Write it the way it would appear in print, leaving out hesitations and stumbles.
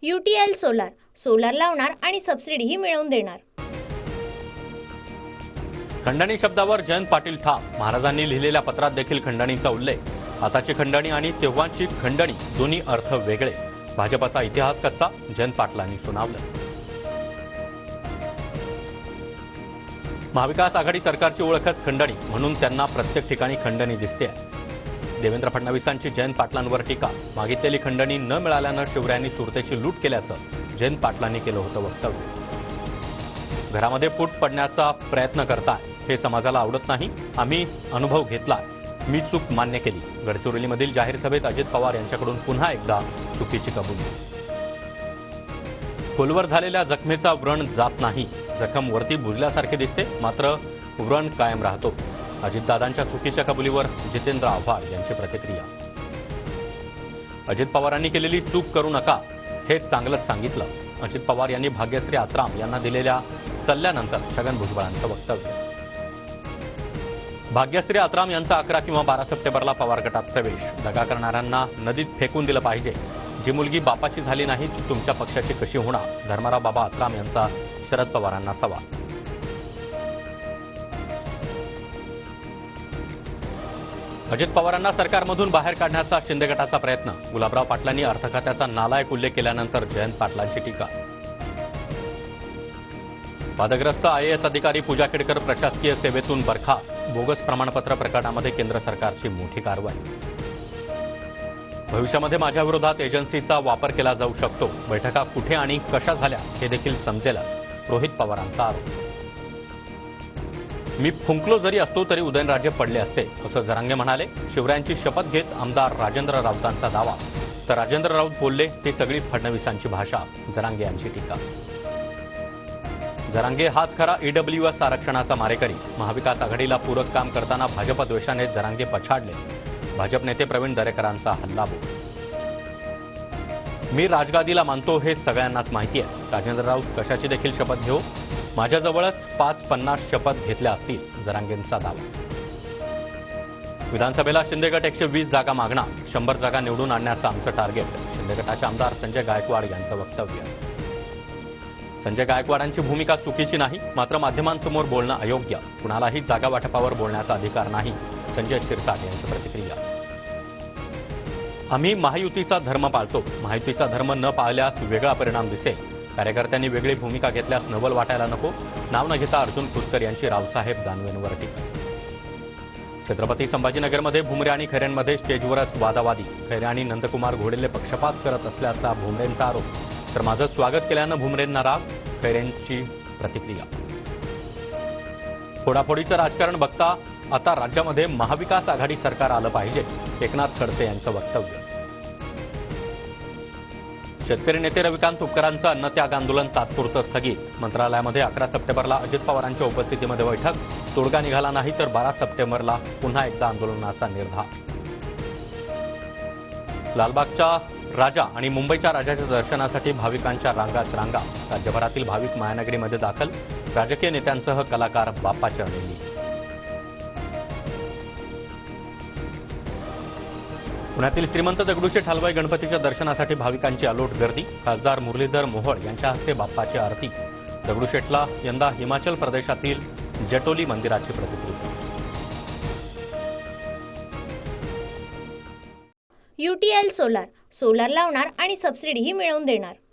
UTL solar लावणार आणि सबसिडीही मिळवून देणार। खंडणी शब्दावर जयंत पाटील ठाम। महाराजांनी लिहिलेल्या पत्रात देखील खंडणीचा उल्लेख। आताची खंडणी आणि तेव्हाची खंडणी दोन्ही अर्थ वेगळे। भाजपचा इतिहास कच्चा, जयंत पाटलांनी सुनावलं। महाविकास आघाडी सरकारची ओळखच खंडणी, म्हणून त्यांना प्रत्येक ठिकाणी खंडणी दिसते। देवेंद्र फडणवीसांची जयंत पाटलांवर टीका। मागितलेली खंडणी न मिळाल्यानं शिवरायांनी सुरतेची लूट केल्याचं जयंत पाटलांनी केलं होतं वक्तव्य। घरामध्ये फूट पडण्याचा प्रयत्न करताय, हे समाजाला आवडत नाही। आम्ही अनुभव घेतला, मी चूक मान्य केली। गडचिरोलीमधील जाहीर सभेत अजित पवार यांच्याकडून पुन्हा एकदा चुकीची कबुली। खोलवर झालेल्या जखमेचा व्रण जात नाही। जखम वरती बुजल्यासारखी दिसते, मात्र व्रण कायम राहतो। अजितदादांच्या चुकीच्या कबुलीवर जितेंद्र आव्हाड यांची प्रतिक्रिया। अजित पवारांनी केलेली चूक करू नका, हे चांगलंच सांगितलं। अजित पवार यांनी भाग्यश्री आत्राम यांना दिलेल्या सल्ल्यानंतर छगन भुजबळांचं वक्तव्य। भाग्यश्री आत्राम यांचा 11 किंवा 12 सप्टेंबरला पवार गटात प्रवेश। दगा करणाऱ्यांना नदीत फेकून दिलं पाहिजे। जी मुलगी बापाची झाली नाही ती तुमच्या पक्षाची कशी होणार? धर्मराव बाबा आत्राम यांचा शरद पवारांना सवाल। अजित पवारांना सरकारमधून बाहेर काढण्याचा शिंदे गटाचा प्रयत्न। गुलाबराव पाटलांनी अर्थ खात्याचा नालायक उल्लेख केल्यानंतर जयंत पाटलांची टीका। वादग्रस्त IAS अधिकारी पूजा केडकर प्रशासकीय सेवेतून बरखास्त। बोगस प्रमाणपत्र प्रकरणामध्ये केंद्र सरकारची मोठी कारवाई। भविष्यामध्ये माझ्या विरोधात एजन्सीचा वापर केला जाऊ शकतो। बैठका कुठे आणि कशा झाल्या हे देखील समजेलच, रोहित पवारांचा आरोप। मी फुंकलो जरी असतो तरी उदयनराजे पडले असते, असं जरांगे म्हणाले। शिवरायांची शपथ घेत आमदार राजेंद्र राऊतांचा दावा, तर राजेंद्र राऊत बोलले ती सगळी फडणवीसांची भाषा। जरांगे यांची टीका। जरांगे हाच खरा EWS आरक्षणाचा मारेकरी। महाविकास आघाडीला पूरक काम करताना भाजप द्वेषाने जरांगे पछाडले। भाजप नेते प्रवीण दरेकरांचा हल्लाबोल। मी राजगादीला मानतो हे सगळ्यांनाच माहिती आहे। राजेंद्र राऊत कशाची देखील शपथ घेऊ, माझ्याजवळच 5-50 शपथ घेतल्या असतील, जरांगेंचा दावा। विधानसभेला शिंदे गट 120 जागा मागणार। 100 जागा निवडून आणण्याचं आमचं टार्गेट। शिंदे गटाचे आमदार संजय गायकवाड यांचं वक्तव्य। संजय गायकवाडांची भूमिका चुकीची नाही, मात्र माध्यमांसमोर बोलणं अयोग्य। कुणालाही जागा वाटपावर बोलण्याचा अधिकार नाही, संजय शिरसाट यांची प्रतिक्रिया। आम्ही महायुतीचा धर्म पाळतो। महायुतीचा धर्म न पाळल्यास वेगळा परिणाम दिसेल। कार्यकर्त्यांनी वेगळी भूमिका घेतल्यास नवल वाटायला नको। नाव न घेता अर्जुन खोतकर यांची रावसाहेब दानवेंवर टीका। छत्रपती संभाजीनगरमध्ये भुमरे आणि खैरेंमध्ये स्टेजवरच वादावादी। खैरे आणि नंदकुमार घोडेले पक्षपात करत असल्याचा भुमरेंचा आरोप, तर माझं स्वागत केल्यानं भुमरेंना राग, खैरेंची प्रतिक्रिया। फोडाफोडीचं राजकारण बघता आता राज्यामध्ये महाविकास आघाडी सरकार आलं पाहिजे, एकनाथ खडसे यांचं वक्तव्य। शेतकरी नेते रविकांत तुपकरांचं अन्नत्याग आंदोलन तात्पुरतं स्थगित। मंत्रालयामध्ये 11 सप्टेंबरला अजित पवारांच्या उपस्थितीमध्ये बैठक। तोडगा निघाला नाही तर 12 सप्टेंबरला पुन्हा एकदा आंदोलनाचा निर्धार। लालबागच्या राजा आणि मुंबईच्या राजाच्या दर्शनासाठी भाविकांच्या रांगाच रांगा। राज्यभरातील भाविक मायानगरीमध्ये दाखल। राजकीय नेत्यांसह कलाकार बाप्पाच्या चरणी। पुण्यातील श्रीमंत दगडूशेठ हलवाई गणपतीच्या दर्शनासाठी भाविकांची अलोट गर्दी। खासदार मुरलीधर मोहोळ यांच्या हस्ते बाप्पाची आरती। दगडूशेठला यंदा हिमाचल प्रदेशातील जटोली मंदिराची प्रतिकृती। UTL सोलार लावणार आणि सबसिडीही मिळवून देणार।